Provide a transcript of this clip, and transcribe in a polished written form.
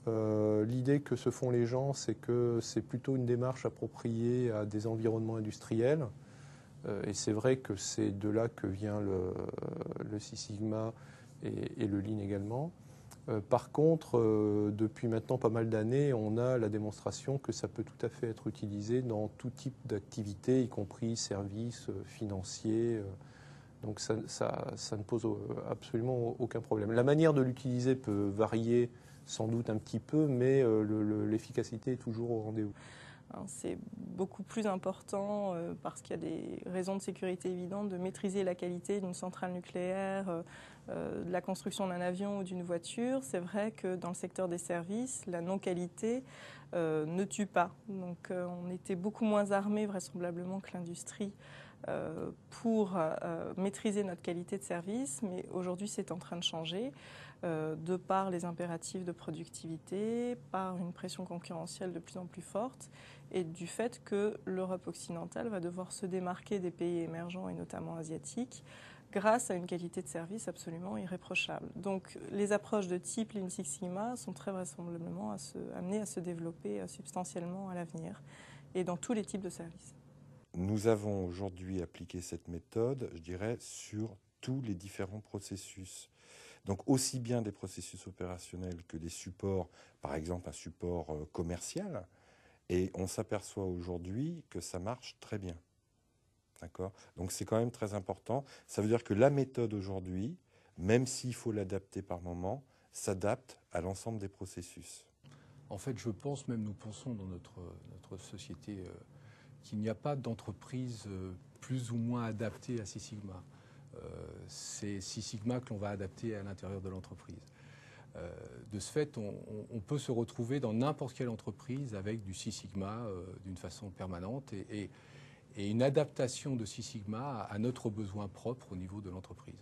L'idée que se font les gens, c'est que c'est plutôt une démarche appropriée à des environnements industriels. Et c'est vrai que c'est de là que vient le Six Sigma et le Lean également. Par contre, depuis maintenant pas mal d'années, on a la démonstration que ça peut tout à fait être utilisé dans tout type d'activité, y compris services financiers. Donc ça ne pose absolument aucun problème. La manière de l'utiliser peut varier sans doute un petit peu, mais l'efficacité est toujours au rendez-vous. C'est beaucoup plus important parce qu'il y a des raisons de sécurité évidentes de maîtriser la qualité d'une centrale nucléaire, de la construction d'un avion ou d'une voiture. C'est vrai que dans le secteur des services, la non-qualité ne tue pas. Donc on était beaucoup moins armés vraisemblablement que l'industrie pour maîtriser notre qualité de service, mais aujourd'hui c'est en train de changer de par les impératifs de productivité, par une pression concurrentielle de plus en plus forte et du fait que l'Europe occidentale va devoir se démarquer des pays émergents et notamment asiatiques grâce à une qualité de service absolument irréprochable. Donc les approches de type Lean Six Sigma sont très vraisemblablement amenées à se développer substantiellement à l'avenir et dans tous les types de services. Nous avons aujourd'hui appliqué cette méthode, je dirais, sur tous les différents processus. Donc aussi bien des processus opérationnels que des supports, par exemple un support commercial. Et on s'aperçoit aujourd'hui que ça marche très bien. D'accord ? Donc c'est quand même très important. Ça veut dire que la méthode aujourd'hui, même s'il faut l'adapter par moment, s'adapte à l'ensemble des processus. En fait, je pense, même nous pensons dans notre société, qu'il n'y a pas d'entreprise plus ou moins adaptée à Six Sigma. C'est Six Sigma que l'on va adapter à l'intérieur de l'entreprise. De ce fait, on peut se retrouver dans n'importe quelle entreprise avec du Six Sigma d'une façon permanente et une adaptation de Six Sigma à notre besoin propre au niveau de l'entreprise.